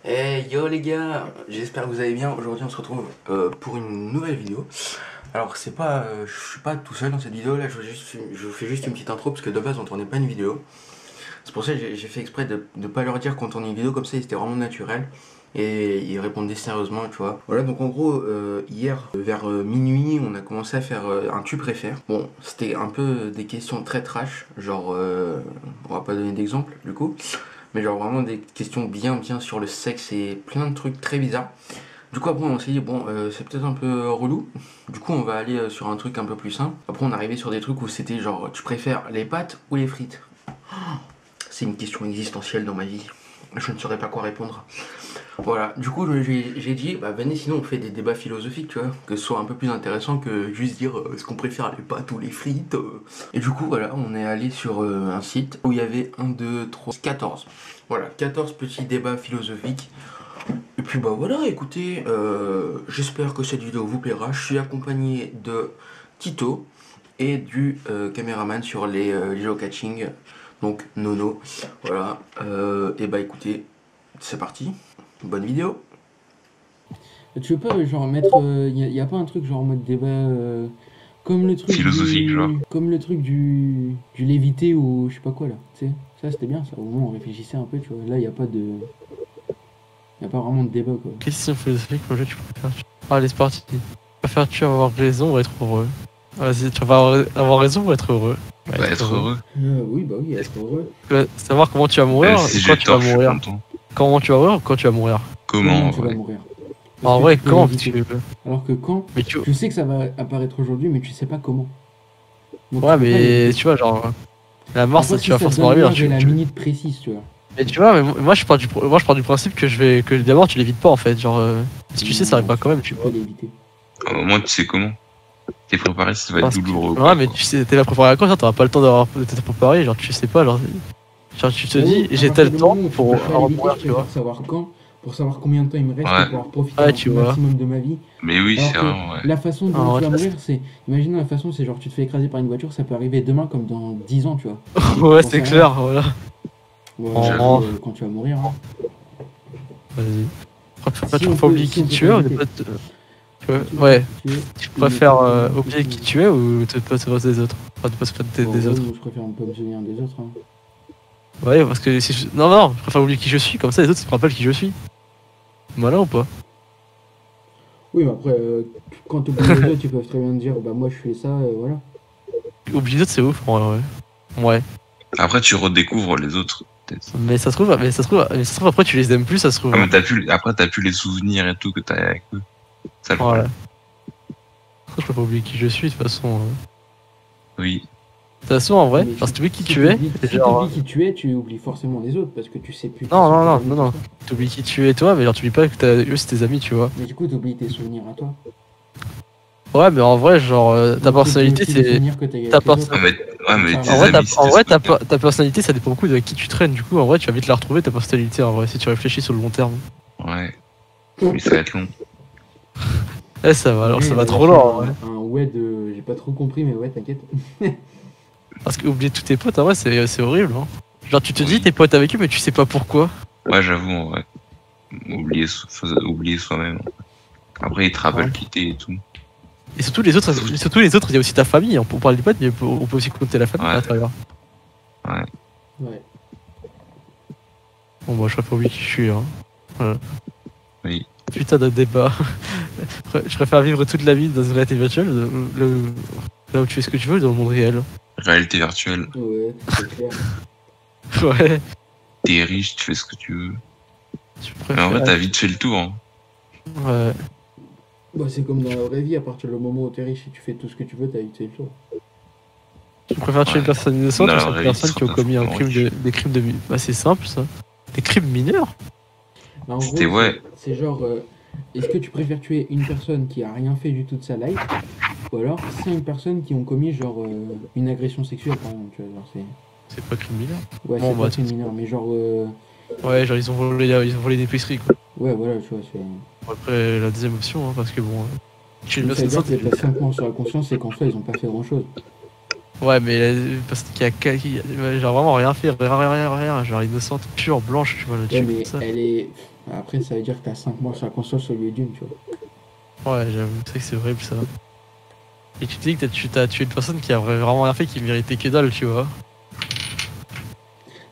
Hey yo les gars, j'espère que vous allez bien. Aujourd'hui on se retrouve pour une nouvelle vidéo. Alors c'est pas, je suis pas tout seul dans cette vidéo là, je vous fais juste une petite intro parce que de base on tournait pas une vidéo. C'est pour ça que j'ai fait exprès de pas leur dire qu'on tournait une vidéo, comme ça c'était vraiment naturel. Et ils répondaient sérieusement, tu vois. Voilà, donc en gros, hier, vers minuit, on a commencé à faire un tu préfères. Bon, c'était un peu des questions très trash, genre, on va pas donner d'exemple du coup, mais genre vraiment des questions bien sur le sexe et plein de trucs très bizarres. Du coup après on s'est dit bon c'est peut-être un peu relou, du coup on va aller sur un truc un peu plus simple. Après on est arrivé sur des trucs où c'était genre tu préfères les pâtes ou les frites. C'est une question existentielle dans ma vie, je ne saurais pas quoi répondre. Voilà, du coup j'ai dit bah venez sinon on fait des débats philosophiques tu vois, que ce soit un peu plus intéressant que juste dire est-ce qu'on préfère les pâtes ou les frites. Et du coup voilà, on est allé sur un site où il y avait 1, 2, 3, 14. Voilà, 14 petits débats philosophiques. Et puis bah voilà, écoutez, j'espère que cette vidéo vous plaira. Je suis accompagné de Tito et du caméraman sur les geocaching, donc Nono. Voilà, et bah écoutez, c'est parti, bonne vidéo. Tu veux pas genre mettre y a pas un truc genre en mode débat comme le truc Philosophique, genre. comme le truc du lévité ou je sais pas quoi là, tu sais. Ça c'était bien ça, au moins on réfléchissait un peu, tu vois. Là y a pas vraiment de débat quoi. Question philosophique, moi tu préfères. Allez, c'est parti. Préfères-tu avoir raison ou être heureux? Vas-y, tu vas avoir raison ou être heureux? Bah, être heureux. Oui, bah oui, être heureux. Savoir comment tu vas mourir Si et j'ai quand tu vas tort, je suis mourir. content. Comment tu vas mourir ou quand tu vas mourir? Comment, tu vas ouais. mourir. En Parce que vrai, tu peux quand l'éviter. tu. Alors que quand, Mais tu. tu sais que ça va apparaître aujourd'hui mais tu sais pas comment. Donc, Ouais, tu peux pas mais l'éviter. tu vois, genre. La mort, Après, ça, si tu vas ça te forcément donne arriver. l'heure et la minute précise, tu vois. Mais tu vois, mais moi je pars du principe que d'abord tu l'évites pas en fait. Genre, si tu sais, ça arrivera quand même, tu peux vois. l'éviter. Au moins, tu sais comment. T'es préparé, ça va être Parce que- douloureux. Ouais, Quoi, mais tu sais, t'es pas préparé à quoi, ça, t'auras pas le temps de t'être préparé, genre tu sais pas, genre tu te Bah dis, oui, à j'ai partir tel du temps moment où tu pour peux pas l'éviter, mourir, je tu vois. préfère savoir quand, pour savoir combien de temps il me reste et Ouais. pouvoir profiter Ouais, un tu peu vois. maximum de ma vie. Mais oui, Alors c'est que vraiment, ouais. la façon Ah, dont tu ouais, vas mourir, c'est. Imaginons la façon, c'est genre tu te fais écraser par une voiture, ça peut arriver demain comme dans 10 ans, tu vois. ouais, T'en c'est sais rien. clair, voilà. Ouais, En... j'avoue, quand tu vas mourir. Hein. Vas-y. Si Tu on préfères peut, oublier si on qui peut tu pas es ou ne éviter. pas te... Tu Ouais. tu es, Tu il ne préfères peut pas oublier qui tu es ou te pas se passer des autres? Enfin, te pas se passer Bon, des ouais, autres. moi je préfère ne pas me souvenir des autres. Hein. Ouais, parce que si je... Non, je préfère oublier qui je suis, comme ça les autres se rappellent qui je suis. Voilà ou pas? Oui, mais après, quand tu oublies les autres, tu peux très bien te dire, bah moi je fais ça, voilà. Oublier les autres, c'est ouf, ouais. Ouais. Après, tu redécouvres les autres, peut-être. Mais ça se trouve, après tu les aimes plus, ça se trouve. Ah, Hein. mais après, t'as plus les souvenirs et tout que t'as avec eux. Ça, le Voilà. problème. Je peux pas oublier qui je suis, de toute façon. Oui. De toute façon, en vrai, Mais genre si tu oublies qui si tu es, si genre... t'oublies qui tu es, tu oublies forcément les autres parce que tu sais plus qui Non, sont tes non, amis, non, tout non. ça. T'oublies qui tu es toi, mais genre t'oublies pas que eux c'est tes amis, tu vois. Mais du coup, t'oublies tes souvenirs à toi. Ouais, mais en vrai, genre, ta Donc, t'oublies personnalité, aussi les c'est... souvenirs que t'as eu Ta avec les pers- autres. Ah, mais Ça, tes En vrai, amis, c'était ta personnalité, ça dépend beaucoup de qui tu traînes. Du coup, en vrai, tu vas vite la retrouver, ta personnalité, en vrai, si tu réfléchis sur le long terme. Ouais. Mais ça va être long. Eh, ça va, alors Ouais, ça va il a trop lâché loin, en vrai. un ouais de. J'ai pas trop compris, mais ouais, t'inquiète. Parce qu'oublier tous tes potes, en vrai, c'est horrible, hein. Genre, tu te dis, Oui. t'es pote avec eux, mais tu sais pas pourquoi. Ouais, j'avoue, en vrai. Oublier soi-même. Après, ils te rappellent Ouais. qui t'es et tout. Et surtout les autres, il y a aussi ta famille. On parle des potes, mais on peut aussi compter la famille Ouais. à l'intérieur. Ouais. Bon, moi, je préfère oublier qui je suis, hein. Voilà. Oui. Putain de débat. Je préfère vivre toute la vie dans une réalité virtuelle, là où tu fais ce que tu veux, dans le monde réel. Réalité virtuelle. Ouais, c'est clair. Ouais. T'es riche, tu fais ce que tu veux. Je Mais en vrai, préfère. t'as vite fait le tour. Hein. Ouais. Bah, c'est comme dans la vraie vie, à partir du moment où t'es riche et tu fais tout ce que tu veux, t'as vite fait le tour. Je préfère tuer une Ouais. personne innocente Dans ou la cette vraie vie, personne tu qui ont seras commis forcément des crimes de... Bah, c'est simple, ça. Des crimes mineurs? Bah, en gros, C'était ouais. c'est genre, est-ce que tu préfères tuer une personne qui a rien fait du tout de sa life, ou alors 5 personnes qui ont commis genre une agression sexuelle par exemple, tu vois, genre c'est. C'est pas crime mineur. Ouais, Bon, c'est bah, pas très mineur, mais genre. Ouais, genre ils ont volé des épiceries, quoi. Ouais, voilà, tu vois, c'est. Bon, après, la deuxième option, hein, parce que bon... tuer une Ça veut personne dire que innocente, t'as 5 morts sur la conscience et qu'en soi, ils ont pas fait grand chose. ouais, mais parce qu'il y a genre vraiment rien fait, rien, genre innocente, pure, blanche, tu vois, le Ouais, tuer mais comme ça. elle est. Après, ça veut dire que t'as 5 mois sur la conscience au lieu d'une, tu vois. Ouais, j'avoue, c'est vrai que c'est horrible ça. Et tu te dis que t'as tué une personne qui a vraiment rien fait, qui méritait que dalle, tu vois.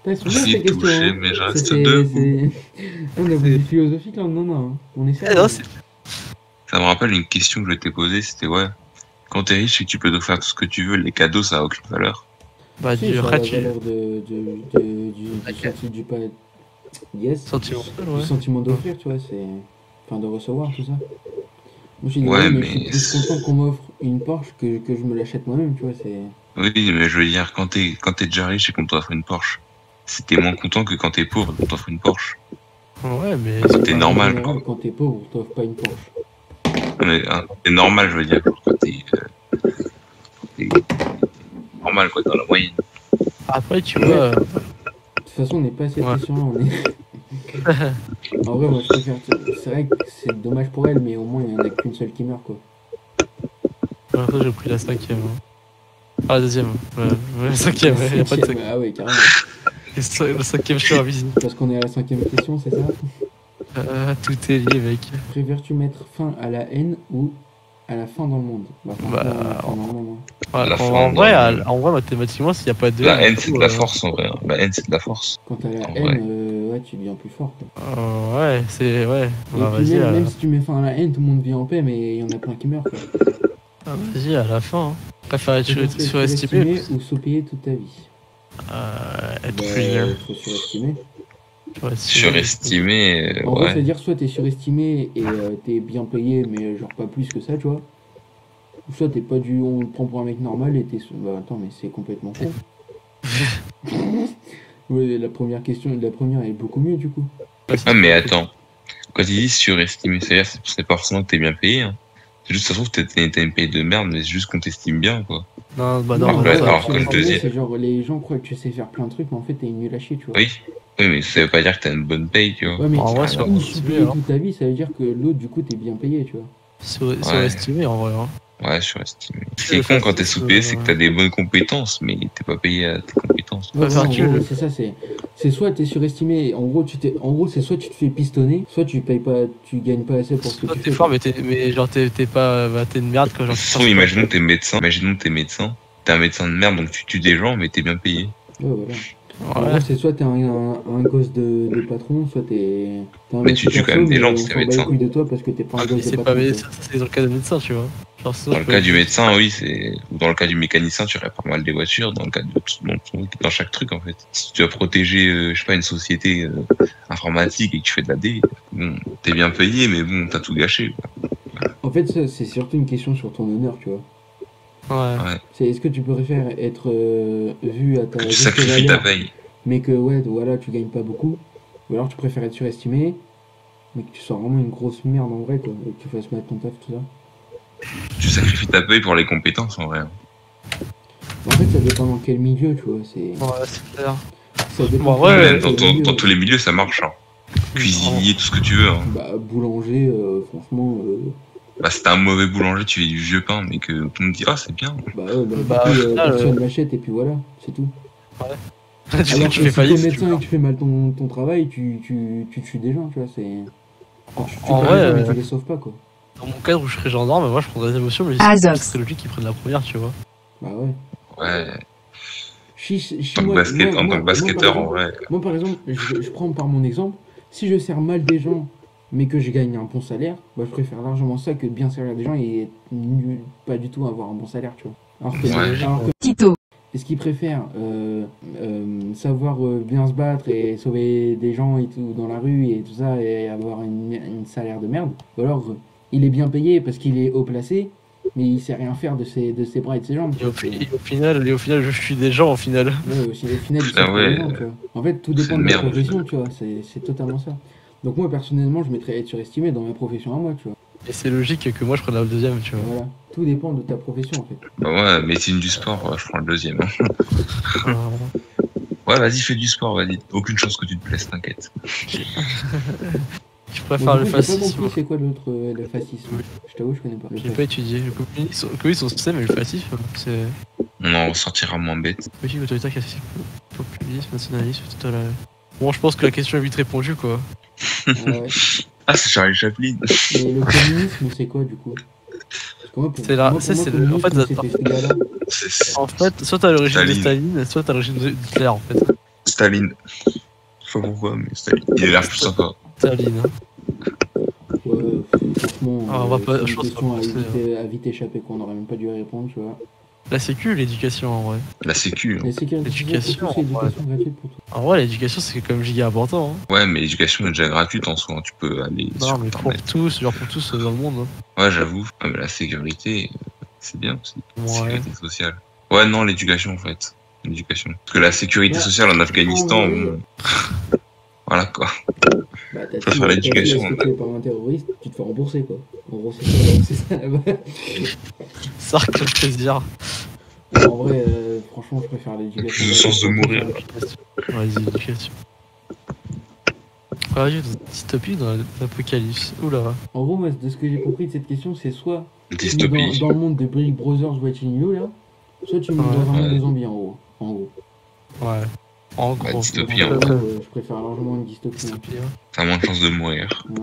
Putain, elles sont bien J'ai ces questions. touché, Hein. mais je Ça, reste c'est- debout. On a voulu philosophique là, non, non. On essaie. Eh non, c'est- Ça me rappelle une question que je t'ai posée, c'était ouais, quand t'es riche et que tu peux te faire tout ce que tu veux, les cadeaux ça a aucune valeur. Bah, Si, du sur la après, tu. valeur du pas. Yes. Sentimental, Du ouais. sentiment d'offrir, tu vois, c'est. Enfin, de recevoir, tout ça. Moi, je dis, Ouais, mais je suis mais plus content qu'on m'offre une Porsche que je me l'achète moi-même, tu vois, c'est. oui, mais je veux dire, quand t'es déjà riche et qu'on t'offre une Porsche, c'était moins content que quand t'es pauvre et qu'on t'offre une Porsche. Ouais, mais. C'était En normal, général, quoi. quand t'es pauvre, on t'offre pas une Porsche. Mais c'est normal, je veux dire, quand t'es normal, quoi, dans la moyenne. Après, tu vois. De toute façon, on n'est pas à cette Ouais. question-là, on est. En vrai, moi, je préfère. C'est vrai que c'est dommage pour elle, mais au moins, il n'y en a qu'une seule qui meurt, quoi. Pour l'instant, j'ai pris la 5ème. Hein. Ah, la 2ème. Ouais, la 5ème, ouais, y'a pas de 5ème. Ah ouais, carrément. La 5ème, je suis ravi. Parce qu'on est à la 5ème question, c'est ça? Tout est lié, mec. Préfères-tu mettre fin à la haine ou à la fin dans le monde? Bah, Bah, fin dans le monde, hein. Ouais, La fin, en vrai, mathématiquement, s'il n'y a pas de La haine, du c'est coup, de la force, en vrai. Hein. La haine, c'est de la force. Quand t'as la En haine, vrai. ouais, tu deviens plus fort, quoi. Ouais, c'est. Ouais. Et Bah, puis vas-y, même si tu mets fin à la haine, tout le monde vit en paix, mais il y en a plein qui meurent, quoi. vas-y, à la fin. Hein. Préfère être Préfères-tu surestimé. ou sous-payer toute ta vie? Être Bah, millionnaire. faut surestimer. Surestimé, En gros, ouais. c'est-à-dire soit t'es surestimé et t'es bien payé, mais genre pas plus que ça, tu vois. Ou soit t'es pas du. On te prend pour un mec normal et t'es. Bah attends, mais c'est complètement con. Ouais, la première question, la première est beaucoup mieux du coup. Ah, mais attends. Quand ils disent surestimé, c'est-à-dire c'est pas forcément que t'es bien payé. Hein. C'est juste, ça se trouve, t'as une paye de merde, mais c'est juste qu'on t'estime bien, quoi. Non, bah non, non, bah, ça- alors que le surestimé, deuxième- c'est genre les gens croient que tu sais faire plein de trucs, mais en fait t'es nul à chier, tu vois. Oui. Oui, mais ça veut pas dire que t'as une bonne paye, tu vois. Ouais, mais En vrai, ou surestimé, sous-payé alors. toute ta vie, ça veut dire que l'autre, du coup, t'es bien payé, tu vois. surestimé en vrai. Hein. Ouais, surestimé. Ce C'est qui est con ça, quand t'es c'est sous-payé, ça, c'est que ouais. t'as des bonnes compétences, mais t'es pas payé à tes compétences. Ouais, faire en que gros, le- c'est ça, c'est soit t'es surestimé, en gros, c'est soit tu te fais pistonner, soit tu payes pas, tu gagnes pas assez pour ce que Toi, tu t'es fais. fort, mais genre, t'es pas. Bah, t'es une merde, quoi. Genre, Ça se trouve, imaginons t'es médecin, t'es un médecin de merde, donc tu tues des gens, mais t'es bien payé. Ouais, voilà. En Ouais. gros, c'est soit t'es un gosse de patron, soit t'es un Mais mec tu tues perso, quand même des mais gens, on c'est s'en bat les médecin. couilles de toi parce que t'es pas un Mais gosse de c'est pas. patron. Mais quoi. ça, c'est dans le cas de médecin, tu vois. Genre, sinon, Dans le cas du médecin, oui, c'est. Ou dans le cas du mécanicien, tu répares mal des voitures. Dans le cas de. Dans chaque truc, en fait. Si tu as protégé, je sais pas, une société informatique et que tu fais de la D, bon, t'es bien payé, mais bon, t'as tout gâché, quoi. En fait, ça, c'est surtout une question sur ton honneur, tu vois. Ouais. C'est est-ce que tu préfères être vu à ta Que tu juste sacrifies ta valeur, paye. mais que ouais, voilà, tu gagnes pas beaucoup, ou alors tu préfères être surestimé, mais que tu sois vraiment une grosse merde en vrai, quoi, et que tu fasses mal ton taf, tout ça. Tu sacrifies ta paye pour les compétences, en vrai. En fait, ça dépend dans quel milieu, tu vois. Ouais, c'est clair. Ça dépend Bon, ouais, Même dans quel milieu. dans tous les milieux, ça marche. Hein. Cuisinier, tout ce que tu veux. Hein. Bah, boulanger, franchement, Bah, si t'es un mauvais boulanger, tu fais du vieux pain, mais que tout le monde dit, ah, c'est bien. bah ouais, bah, Bah, du coup, au final, personne l'achète et puis voilà, c'est tout. Du coup, Alors tu que fais si faillite. t'es si tu médecin veux. et que tu fais mal ton travail, tu tues des gens, tu vois, c'est... Enfin, tu tues En pas vrai, des gens, mais tu les sauves pas, quoi. Dans mon cadre où je serais gendarme, moi je prendrais des émotions, mais Azox. c'est logique qu'ils prennent la première, tu vois. Bah ouais. Ouais. Si En tant que moi- basket, moi- en moi- tant que basketteur, moi, en vrai. Moi, par exemple, je prends par mon exemple, si je sers mal des gens, mais que je gagne un bon salaire, bah, je préfère largement ça que de bien servir des gens et pas du tout avoir un bon salaire, tu vois. Ouais. Alors que Tito. est-ce qu'ils préfèrent savoir bien se battre et sauver des gens et tout dans la rue et tout ça et avoir une salaire de merde, ou alors il est bien payé parce qu'il est haut placé, mais il sait rien faire de ses bras et de ses jambes. tu Et au, vois, c'est- et au final, je suis des gens au final. Ouais, aussi, au final, ils Ah sont ouais, pas gens, tu vois. En fait, tout c'est dépend une de la merde, profession, tu vois. C'est totalement ça. Donc moi, personnellement, je mettrais être surestimé dans ma profession à moi, tu vois. Et c'est logique que moi je prenne la deuxième, tu vois. Voilà. Tout dépend de ta profession, en fait. Bah ouais, médecine du sport, je prends le deuxième. Hein. Ouais, vas-y, fais du sport, vas-y. Aucune chance que tu te plaises, t'inquiète. Je préfère Moi, le du coup, j'ai pas fascisme. compris c'est quoi l'autre, le fascisme. Je t'avoue, je connais pas. Le J'ai pas étudié. Le communisme, on sait, mais le fascisme, c'est On en ressortira moins bête. politique autoritaire, classique, populisme, nationalisme, total. Bon, je pense que la question est vite répondue, quoi. Ouais. Ah, c'est Charlie Chaplin. Et le communisme, c'est quoi du coup? Parce que moi, C'est là, moi, ça, pour moi, c'est le. En fait, communisme, c'était ce gars-là. C'est en fait, soit t'as l'origine de Staline. Staline, soit t'as l'origine d'Hitler, en fait. Staline. Je sais pas pourquoi, mais Staline. Il a l'air plus sympa. Staline. Hein. Ouais, franchement, Ah, on va pas- c'est je une pense question qu'on va à vite échapper, qu'on n'aurait même pas dû répondre, tu vois. La sécu ou l'éducation, en vrai? La sécu. Hein. La sécurité L'éducation, sociale pour tous, c'est éducation gratuite pour tous. En vrai, l'éducation, c'est quand même giga important. Hein. Ouais, mais l'éducation est déjà gratuite en soi. Hein. Tu peux aller Non, sur mais pour internet. tous, genre pour tous dans le monde. Hein. Ouais, j'avoue. Ah, mais la sécurité, c'est bien aussi. Ouais. Sécurité sociale. Ouais, non, l'éducation en fait. L'éducation. Parce que la sécurité Ouais. sociale en Afghanistan, En vrai. bon. Voilà quoi. Bah, Je préfère l'éducation, Si tu es par un terroriste, tu te fais rembourser, quoi. En gros, c'est ça là-bas. Ça, quel plaisir. Mais en vrai, franchement, je préfère l'éducation. Plus de chance de mourir. Vas-y, l'éducation. Ah, il y a une dystopie dans l'apocalypse. Oula. En gros, moi, de ce que j'ai compris de cette question, c'est soit tu mets Dystopie. dans le monde de Brick Brothers Watching You, là, soit tu mets dans un monde Ouais. de zombies, en gros. En gros. Ouais. En Bah, gros. dystopie, Donc, hein. en gros, je préfère largement une dystopie. Hein. Dystopie, hein. T'as moins de chances de mourir. Ouais.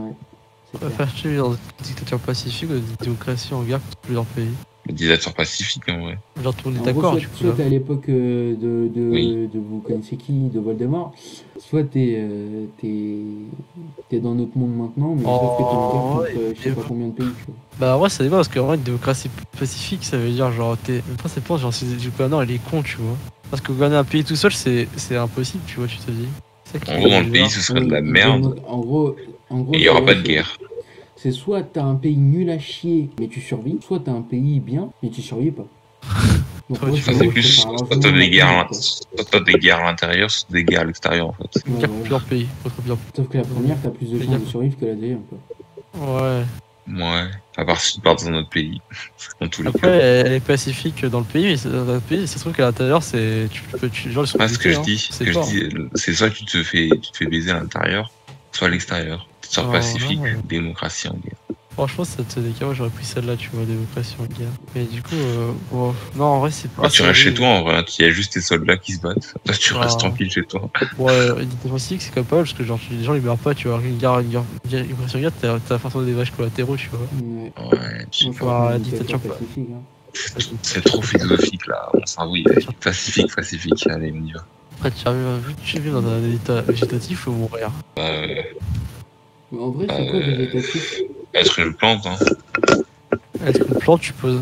C'est clair. Préfères-tu vivre dans une dictature pacifique ou dans une démocratie en guerre contre plusieurs pays? Le dictateur pacifique en vrai. Genre, tout le monde En est gros, d'accord, soit, du coup. soit Là. t'es à l'époque Oui. de vous connaissez qui, de Voldemort, soit t'es dans notre monde maintenant, mais sauf que t'es en guerre contre ouais, je sais pas combien de pays, tu vois. Bah, ouais, ça dépend parce qu'en vrai, une démocratie pacifique, ça veut dire genre, t'es. Enfin, c'est pas genre, si le gouverneur il est con, tu vois. Parce que gouverner un pays tout seul, c'est impossible, tu vois, tu te dis. C'est ça qui En est gros, dans le bizarre. pays, ce serait de la Oui, merde. En gros, Et il y aura c'est- pas de guerre. C'est soit t'as un pays nul à chier, mais tu survis, soit t'as un pays bien, mais tu survis pas. Donc, Ouais, moi, tu Ça, je c'est préfère plus. largement Soit t'as des la guerres, première, à quoi. soit t'as des guerres à l'intérieur, soit des guerres à l'extérieur en fait. Une Ouais, guerre ouais. contre plusieurs pays. Contre plusieurs... Sauf que la première, t'as plus de Les chances de gars. survivre que la deuxième, quoi. Ouais. Ouais. À part si tu pars dans un autre pays. Dans tous les Après, cas. elle est pacifique dans le pays, mais dans le pays, ça se trouve qu'à l'intérieur, c'est. Genre, ils sont Ouais, ce que butés, je hein. dis, C'est pas. c'est soit tu te fais baiser à l'intérieur, soit à l'extérieur. Soit Ah, pacifique, ouais. démocratie en guerre. Franchement, ça te dit moi j'aurais pris celle-là, tu vois, démocratie en guerre. Mais du coup, bon, non, en vrai, c'est pas. Bah, tu c'est restes chez horrible. toi en vrai, il y a juste tes soldats qui se battent. Toi, tu restes Ah. tranquille chez toi. Ouais, une diplomatie, c'est quand même pas mal parce que genre, les gens ils meurent pas, tu vois. Une guerre, une pression de guerre, t'as forcément des vaches collatéraux, tu vois. Ouais. Ouais, je sais Moi, je pas. Ouais, préfère une dictature dictature pacifique, hein. C'est trop philosophique là. Mon cerveau il est pacifique. Allez, on y va. Après, tu vis dans un état végétatif ou mourir. Mais en vrai, c'est quoi végétatif? Être une plante, hein. Est-ce qu'une plante, tu poses?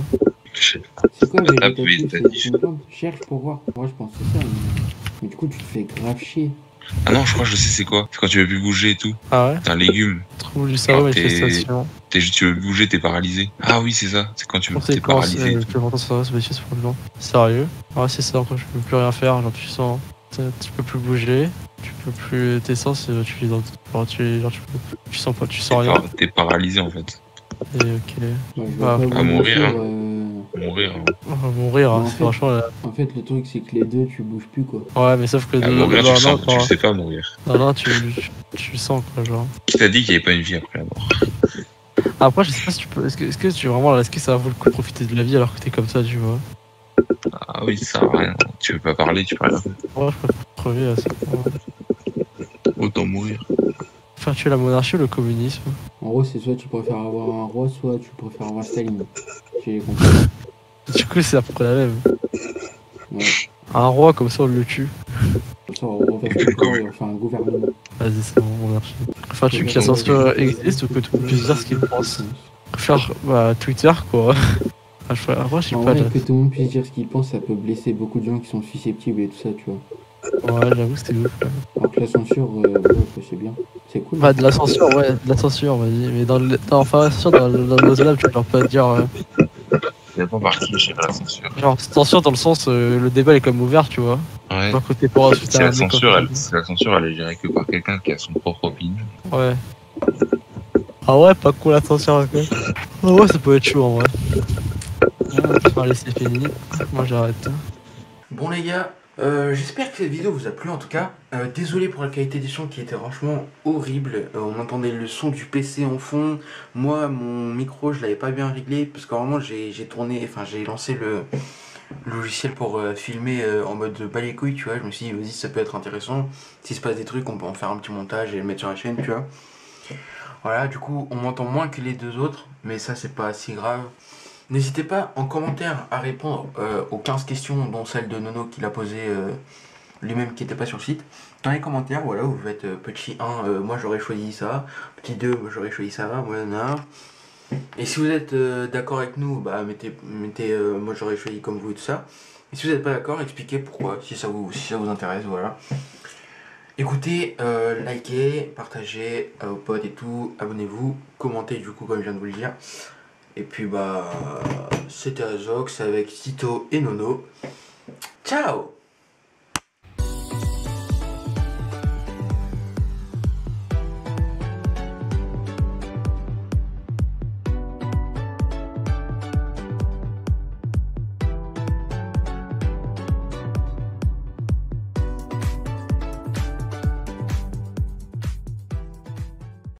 Je sais C'est quoi Tape végétatif? végétatif. C'est une plante? Cherche pour voir. Moi, je pense que c'est ça. Mais du coup, tu te fais grave chier. Ah non, je crois que je sais c'est quoi. C'est quand tu veux plus bouger et tout. Ah ouais? T'es un légume. Trouble du cerveau, Alors, t'es- manifestation. Tu veux plus bouger, t'es paralysé. Ah oui, c'est ça. C'est quand t'es Conséquence, paralysé. et le tout. plus important, c'est ça, c'est manifestation pour le vent. Sérieux? Ouais, c'est ça, quand tu peux plus rien faire, genre, tu sens. Tu peux plus bouger, tu peux plus. Tes sens, tu les dans. Genre, tu sens pas, tu sens rien. T'es paralysé en fait. Et ok. Bah, je Ah, vais pas à vous mourir, mentir, Mourir. Hein. On va mourir, hein, en c'est fait- franchement. en fait, le truc, c'est que les deux, tu bouges plus, quoi. Ouais, mais sauf que À mourir, tu non, le sens, non, tu le sais pas mourir. non, tu le sens, quoi, genre. Qui t'a dit qu'il n'y avait pas une vie après la mort? Après, je sais pas si tu peux. Est-ce que tu vraiment. Est-ce que ça vaut le coup de profiter de la vie alors que t'es comme ça, tu vois? Ah oui, ça sert à rien. Tu veux pas parler, tu peux rien faire. Ouais, je préfère crever à ça. Autant mourir. Faire tuer la monarchie ou le communisme? En gros, c'est soit tu préfères avoir un roi, soit tu préfères avoir Staline. J'ai compris. Du coup, c'est à peu près la même. Ouais. Un roi, comme ça, on le tue. Comme ça, on repasse le pouvoir et on fait un gouvernement. Vas-y, c'est bon, monarchie. Enfin, tu veux que la censure existe ou que tout le monde puisse dire ce qu'il pense? Faire bah, Twitter, quoi. Ah, après, je sais En pas. vrai, que tout le monde puisse dire ce qu'il pense, ça peut blesser beaucoup de gens qui sont susceptibles et tout ça, tu vois. Ouais, j'avoue, c'était ouf. Ouais. Alors que la censure, ouais, c'est bien. C'est cool. Bah, de la censure, ouais, de la censure, vas-y. Mais enfin, la censure, dans le tu peux genre pas dire. Ça dépend par qui, je sais pas la censure. Genre, censure dans le sens, le débat est comme ouvert, tu vois. Ouais. Genre, côté pour ensuite Si un la mec censure, comme elle est gérée que par quelqu'un qui a son propre opinion. ça. Ouais. Ah ouais, pas cool la censure, quoi. Ah ouais, ça peut être chaud en vrai. Ouais, on peut faire laisser finir. Moi, j'arrête. Bon les gars, j'espère que cette vidéo vous a plu en tout cas. Désolé pour la qualité du son qui était franchement horrible. On entendait le son du PC en fond. Moi, mon micro, je l'avais pas bien réglé parce que vraiment j'ai lancé logiciel pour filmer en mode bas les couilles, tu vois. Je me suis dit, vas-y, ça peut être intéressant. S'il se passe des trucs, on peut en faire un petit montage et le mettre sur la chaîne, tu vois. Voilà, du coup, on m'entend moins que les deux autres, mais ça, c'est pas si grave. N'hésitez pas en commentaire à répondre aux 15 questions, dont celle de Nono qu'il a posée lui-même qui n'était pas sur le site. Dans les commentaires, voilà, vous faites petit 1, moi j'aurais choisi ça. Petit 2, moi j'aurais choisi ça. Voilà. Et si vous êtes d'accord avec nous, bah mettez moi j'aurais choisi comme vous et tout ça. Et si vous n'êtes pas d'accord, expliquez pourquoi, si ça vous intéresse, voilà. Écoutez, likez, partagez à vos potes et tout, abonnez-vous, commentez du coup comme je viens de vous le dire. Et puis bah c'était Azox avec Tito et Nono. Ciao!